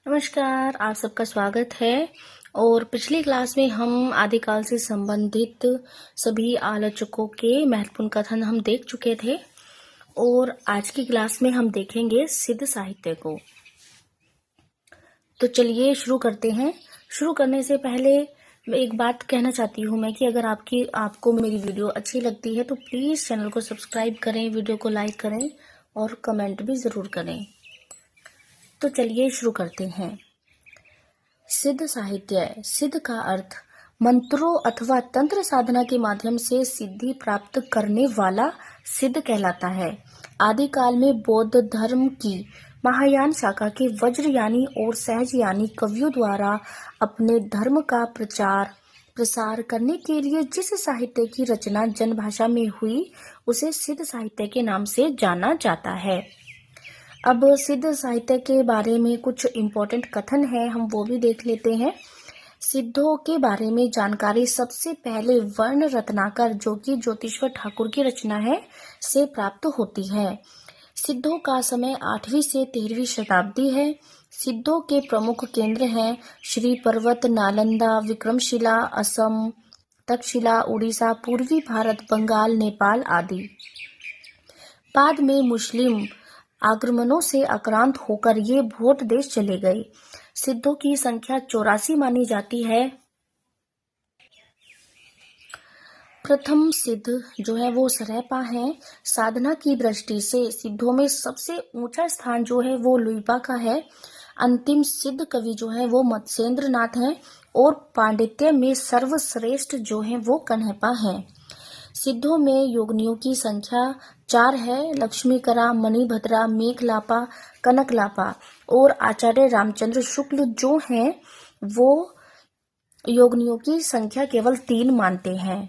नमस्कार, आप सबका स्वागत है। और पिछली क्लास में हम आदिकाल से संबंधित सभी आलोचकों के महत्वपूर्ण कथन हम देख चुके थे और आज की क्लास में हम देखेंगे सिद्ध साहित्य को। तो चलिए शुरू करते हैं। शुरू करने से पहले एक बात कहना चाहती हूँ मैं कि अगर आपको मेरी वीडियो अच्छी लगती है तो प्लीज़ चैनल को सब्सक्राइब करें, वीडियो को लाइक करें और कमेंट भी ज़रूर करें। तो चलिए शुरू करते हैं। सिद्ध साहित्य। सिद्ध का अर्थ मंत्रों अथवा तंत्र साधना के माध्यम से सिद्धि प्राप्त करने वाला सिद्ध कहलाता है। आदिकाल में बौद्ध धर्म की महायान शाखा के वज्रयानी और सहजयानी कवियों द्वारा अपने धर्म का प्रचार प्रसार करने के लिए जिस साहित्य की रचना जनभाषा में हुई उसे सिद्ध साहित्य के नाम से जाना जाता है। अब सिद्ध साहित्य के बारे में कुछ इम्पोर्टेंट कथन है, हम वो भी देख लेते हैं। सिद्धों के बारे में जानकारी सबसे पहले वर्ण रत्नाकर, जो कि ज्योतिश्वर ठाकुर की रचना है, से प्राप्त होती है। सिद्धों का समय 8वीं से 13वीं शताब्दी है। सिद्धों के प्रमुख केंद्र हैं श्री पर्वत, नालंदा, विक्रमशिला, असम, तक्षशिला, उड़ीसा, पूर्वी भारत, बंगाल, नेपाल आदि। बाद में मुस्लिम आक्रमणों से आक्रांत होकर ये भोट देश चले गए। सिद्धों की संख्या 84 मानी जाती है। प्रथम सिद्ध जो है वो सरेपा है। साधना की दृष्टि से सिद्धों में सबसे ऊंचा स्थान जो है वो लुइपा का है। अंतिम सिद्ध कवि जो है वो मत्स्येंद्र नाथ है और पांडित्य में सर्वश्रेष्ठ जो है वो कन्हपा है। सिद्धों में योगिनियों की संख्या 4 है। लक्ष्मीकरा, मणिभद्रा, मेघलापा, कनकलापा और आचार्य रामचंद्र शुक्ल जो हैं वो योगिनियों की संख्या केवल 3 मानते हैं।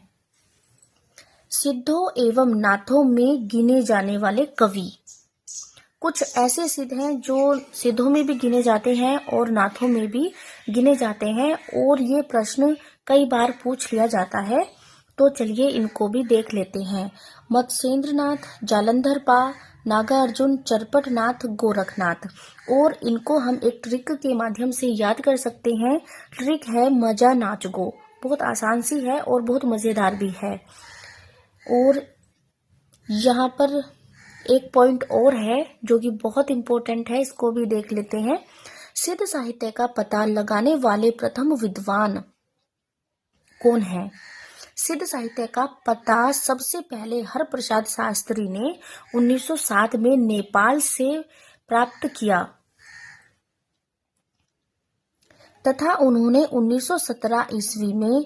सिद्धों एवं नाथों में गिने जाने वाले कवि। कुछ ऐसे सिद्ध हैं जो सिद्धों में भी गिने जाते हैं और नाथों में भी गिने जाते हैं और ये प्रश्न कई बार पूछ लिया जाता है, तो चलिए इनको भी देख लेते हैं। मत्स्येंद्र नाथ, जालंधर पा, नागार्जुन, चरपटनाथ, गोरखनाथ। और इनको हम एक ट्रिक के माध्यम से याद कर सकते हैं। ट्रिक है मजा नाच गो। बहुत आसान सी है और बहुत मजेदार भी है। और यहाँ पर एक पॉइंट और है जो कि बहुत इम्पोर्टेंट है, इसको भी देख लेते हैं। सिद्ध साहित्य का पता लगाने वाले प्रथम विद्वान कौन है? सिद्ध साहित्य का पता सबसे पहले हरप्रसाद शास्त्री ने 1907 में नेपाल से प्राप्त किया तथा उन्होंने 1917 ईस्वी में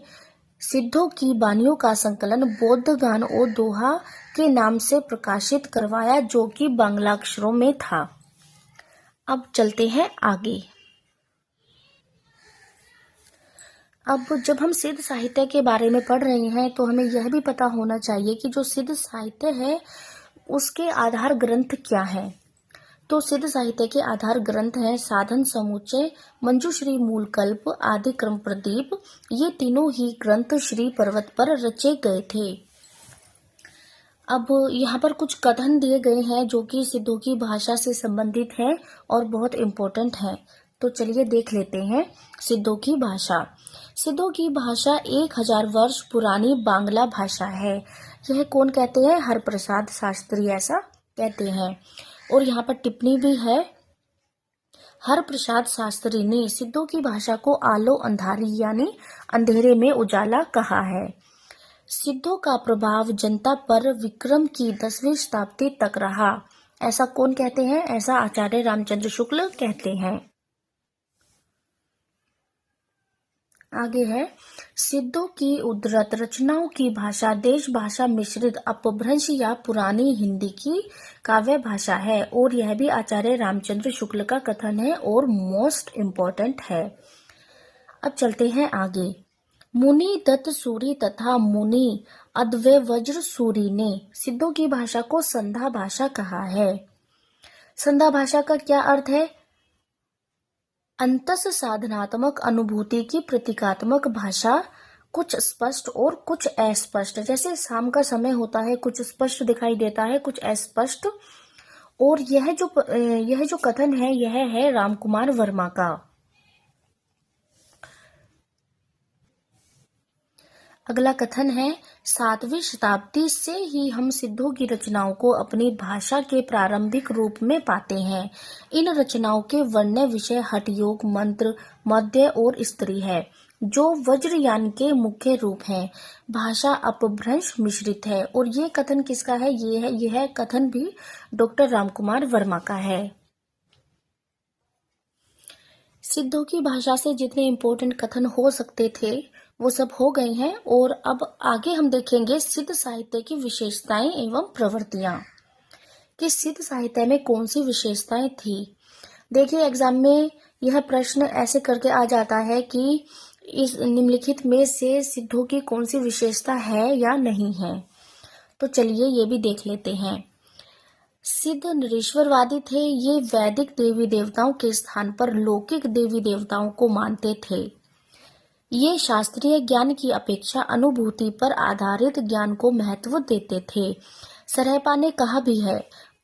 सिद्धों की वाणियों का संकलन बौद्ध गान और दोहा के नाम से प्रकाशित करवाया, जो कि बांग्ला अक्षरों में था। अब चलते हैं आगे। अब जब हम सिद्ध साहित्य के बारे में पढ़ रहे हैं तो हमें यह भी पता होना चाहिए कि जो सिद्ध साहित्य है उसके आधार ग्रंथ क्या है। तो सिद्ध साहित्य के आधार ग्रंथ हैं साधन समुच्चय, मंजूश्री, मूलकल्प, आदि क्रम प्रदीप। ये तीनों ही ग्रंथ श्री पर्वत पर रचे गए थे। अब यहाँ पर कुछ कथन दिए गए हैं जो कि सिद्धों की भाषा से संबंधित हैं और बहुत इम्पोर्टेंट हैं। तो चलिए देख लेते हैं सिद्धों की भाषा। सिद्धों की भाषा 1000 वर्ष पुरानी बांग्ला भाषा है। यह कौन कहते हैं? हरप्रसाद शास्त्री ऐसा कहते हैं। और यहाँ पर टिप्पणी भी है। हरप्रसाद शास्त्री ने सिद्धों की भाषा को आलो अंधारी यानी अंधेरे में उजाला कहा है। सिद्धों का प्रभाव जनता पर विक्रम की 10वीं शताब्दी तक रहा, ऐसा कौन कहते हैं? ऐसा आचार्य रामचंद्र शुक्ल कहते हैं। आगे है सिद्धों की उद्धृत रचनाओं की भाषा देश भाषा मिश्रित अपभ्रंश या पुरानी हिंदी की काव्य भाषा है। और यह भी आचार्य रामचंद्र शुक्ल का कथन है और मोस्ट इम्पोर्टेंट है। अब चलते हैं आगे। मुनि दत्त सूरी तथा मुनि अद्वै वज्र सूरी ने सिद्धों की भाषा को संधा भाषा कहा है। संधा भाषा का क्या अर्थ है? अंतस साधनात्मक अनुभूति की प्रतीकात्मक भाषा, कुछ स्पष्ट और कुछ अस्पष्ट। जैसे शाम का समय होता है, कुछ स्पष्ट दिखाई देता है, कुछ अस्पष्ट। और यह जो कथन है यह है रामकुमार वर्मा का। अगला कथन है 7वीं शताब्दी से ही हम सिद्धों की रचनाओं को अपनी भाषा के प्रारंभिक रूप में पाते हैं। इन रचनाओं के वर्ण्य विषय हठयोग, मंत्र, मध्य और स्त्री है, जो वज्रयान के मुख्य रूप हैं। भाषा अपभ्रंश मिश्रित है। और ये कथन किसका है? यह कथन भी डॉक्टर रामकुमार वर्मा का है। सिद्धों की भाषा से जितने इम्पोर्टेंट कथन हो सकते थे वो सब हो गए हैं। और अब आगे हम देखेंगे सिद्ध साहित्य की विशेषताएं एवं प्रवृत्तियां, कि सिद्ध साहित्य में कौन सी विशेषताएं थी। देखिए, एग्जाम में यह प्रश्न ऐसे करके आ जाता है कि इस निम्नलिखित में से सिद्धों की कौन सी विशेषता है या नहीं है। तो चलिए ये भी देख लेते हैं। सिद्ध निरीश्वरवादी थे। ये वैदिक देवी देवताओं के स्थान पर लौकिक देवी देवताओं को मानते थे। ये शास्त्रीय ज्ञान की अपेक्षा अनुभूति पर आधारित ज्ञान को महत्व देते थे। सरहपा ने कहा भी है,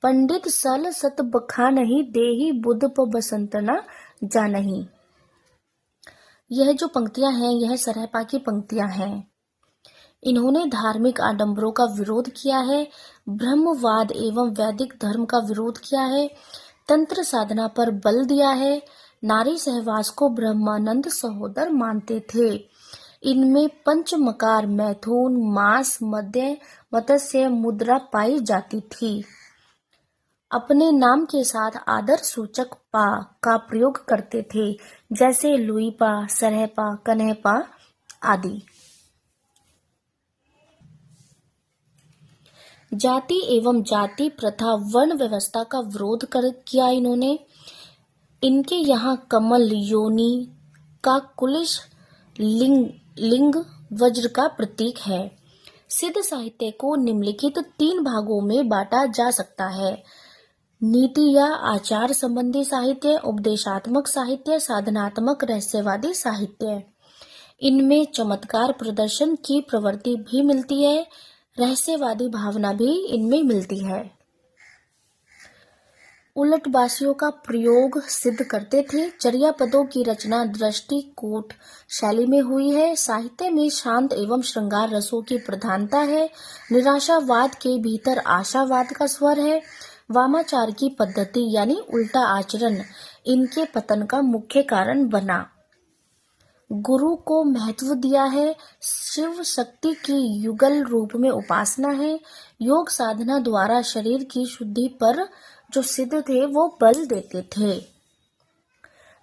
पंडित सल सत बखानहि देहि बुद्ध प बसंत न जानहि। यह जो पंक्तियां हैं यह सरहपा की पंक्तियां हैं। इन्होंने धार्मिक आडंबरों का विरोध किया है, ब्रह्मवाद एवं वैदिक धर्म का विरोध किया है, तंत्र साधना पर बल दिया है, नारी सहवास को ब्रह्मानंद सहोदर मानते थे। इनमें पंचमकार, मैथुन, मास, मध्य, मत्स्य, मुद्रा पाई जाती थी। अपने नाम के साथ आदर सूचक पा का प्रयोग करते थे, जैसे लुईपा, सरहपा, कन्हपा आदि। जाति एवं जाति प्रथा वर्ण व्यवस्था का विरोध किया इन्होंने। इनके यहाँ कमल योनि का कुलिश लिंग वज्र का प्रतीक है। सिद्ध साहित्य को निम्नलिखित 3 भागों में बांटा जा सकता है: नीति या आचार संबंधी साहित्य, उपदेशात्मक साहित्य, साधनात्मक रहस्यवादी साहित्य। इनमें चमत्कार प्रदर्शन की प्रवृत्ति भी मिलती है, रहस्यवादी भावना भी इनमें मिलती है। उलटबासियों का प्रयोग सिद्ध करते थे। चर्या पदों की रचना दृष्टिकूट शैली में हुई है। साहित्य में शांत एवं श्रृंगार रसों की प्रधानता है। निराशावाद के भीतर आशावाद का स्वर है। वामाचार की पद्धति यानी उल्टा आचरण इनके पतन का मुख्य कारण बना। गुरु को महत्व दिया है। शिव शक्ति की युगल रूप में उपासना है। योग साधना द्वारा शरीर की शुद्धि पर जो सिद्ध थे वो बल देते थे।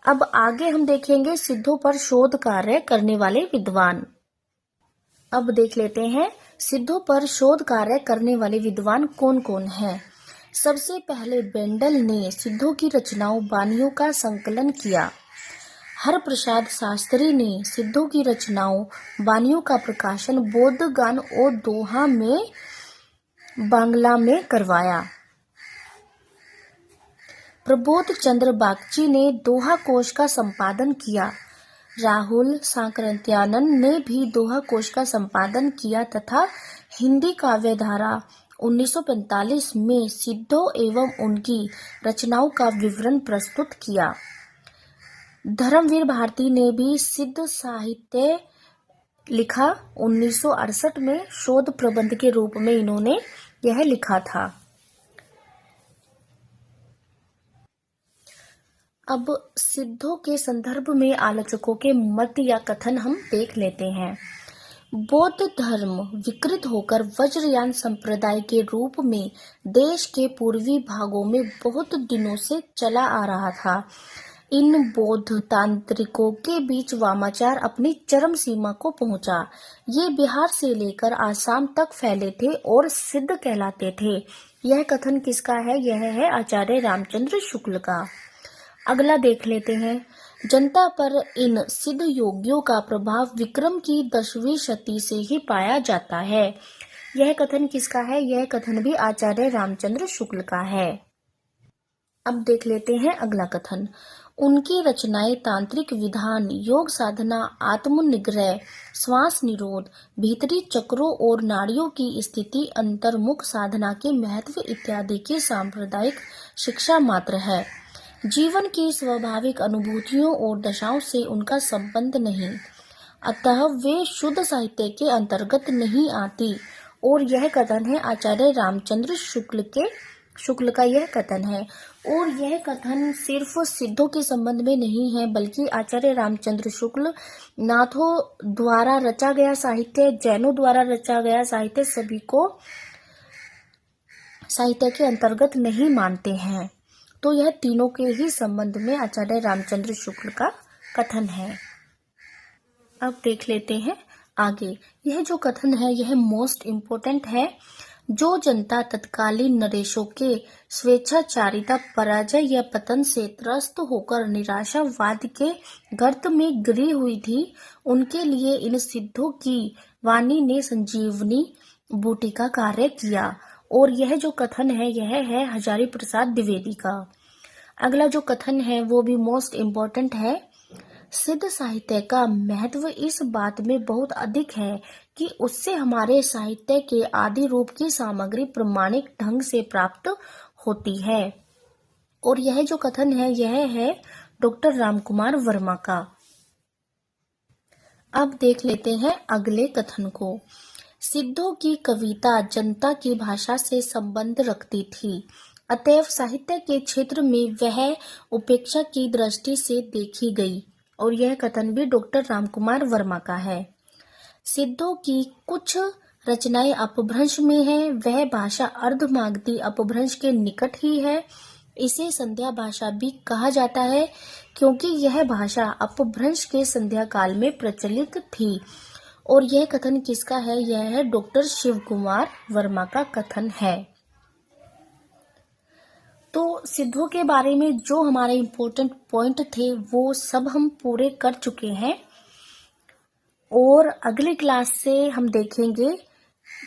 अब आगे हम देखेंगे सिद्धों पर शोध कार्य करने वाले विद्वान। अब देख लेते हैं सिद्धों पर शोध कार्य करने वाले विद्वान कौन कौन हैं। सबसे पहले बेंडल ने सिद्धों की रचनाओं बानियों का संकलन किया। हरप्रसाद शास्त्री ने सिद्धों की रचनाओं बानियों का प्रकाशन बोधगान और दोहा में बांग्ला में करवाया। प्रबोध चंद्र बागची ने दोहा कोश का संपादन किया। राहुल सांकृत्यानंद ने भी दोहा कोश का संपादन किया तथा हिंदी काव्यधारा 1945 में सिद्धों एवं उनकी रचनाओं का विवरण प्रस्तुत किया। धर्मवीर भारती ने भी सिद्ध साहित्य लिखा। 1968 में शोध प्रबंध के रूप में इन्होंने यह लिखा था। अब सिद्धों के संदर्भ में आलोचकों के मत या कथन हम देख लेते हैं। बौद्ध धर्म विकृत होकर वज्रयान संप्रदाय के रूप में देश के पूर्वी भागों में बहुत दिनों से चला आ रहा था। इन बौद्ध तांत्रिकों के बीच वामाचार अपनी चरम सीमा को पहुंचा। ये बिहार से लेकर आसाम तक फैले थे और सिद्ध कहलाते थे। यह कथन किसका है? यह है आचार्य रामचंद्र शुक्ल का। अगला देख लेते हैं। जनता पर इन सिद्ध योगियों का प्रभाव विक्रम की 10वीं शती से ही पाया जाता है। यह कथन किसका है? यह कथन भी आचार्य रामचंद्र शुक्ल का है। अब देख लेते हैं अगला कथन। उनकी रचनाएं तांत्रिक विधान, योग साधना, आत्मनिग्रह, श्वास निरोध, भीतरी चक्रों और नाड़ियों की स्थिति, अंतर्मुख साधना के महत्व इत्यादि की सांप्रदायिक शिक्षा मात्र है। जीवन की स्वाभाविक अनुभूतियों और दशाओं से उनका संबंध नहीं, अतः वे शुद्ध साहित्य के अंतर्गत नहीं आती। और यह कथन है आचार्य रामचंद्र शुक्ल का यह कथन है। और यह कथन सिर्फ सिद्धों के संबंध में नहीं है, बल्कि आचार्य रामचंद्र शुक्ल नाथों द्वारा रचा गया साहित्य, जैनों द्वारा रचा गया साहित्य सभी को साहित्य के अंतर्गत नहीं मानते हैं। तो यह तीनों के ही संबंध में आचार्य रामचंद्र शुक्ल का कथन है। अब देख लेते हैं आगे। यह जो कथन है यह मोस्ट इम्पोर्टेंट है। जो जनता तत्कालीन नरेशों के स्वेच्छाचारिता, पराजय या पतन से त्रस्त होकर निराशावाद के गर्त में गिरी हुई थी, उनके लिए इन सिद्धों की वाणी ने संजीवनी बूटी का कार्य किया। और यह जो कथन है यह है हजारी प्रसाद द्विवेदी का। अगला जो कथन है वो भी मोस्ट इम्पोर्टेंट है। सिद्ध साहित्य का महत्व इस बात में बहुत अधिक है कि उससे हमारे साहित्य के आदि रूप की सामग्री प्रमाणिक ढंग से प्राप्त होती है। और यह जो कथन है यह है डॉक्टर रामकुमार वर्मा का। अब देख लेते हैं अगले कथन को। सिद्धों की कविता जनता की भाषा से संबंध रखती थी, अतएव साहित्य के क्षेत्र में वह उपेक्षा की दृष्टि से देखी गई। और यह कथन भी डॉक्टर रामकुमार वर्मा का है। सिद्धों की कुछ रचनाएं अपभ्रंश में है, वह भाषा अर्धमागधी अपभ्रंश के निकट ही है। इसे संध्या भाषा भी कहा जाता है क्योंकि यह भाषा अपभ्रंश के संध्या काल में प्रचलित थी। और यह कथन किसका है? यह है डॉक्टर शिव कुमार वर्मा का कथन है। तो सिद्धों के बारे में जो हमारे इम्पोर्टेंट पॉइंट थे वो सब हम पूरे कर चुके हैं। और अगली क्लास से हम देखेंगे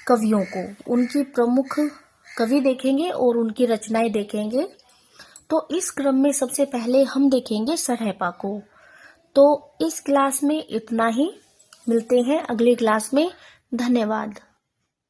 कवियों को, उनकी प्रमुख कवि देखेंगे और उनकी रचनाएं देखेंगे। तो इस क्रम में सबसे पहले हम देखेंगे सरहपा को। तो इस क्लास में इतना ही, मिलते हैं अगली क्लास में। धन्यवाद।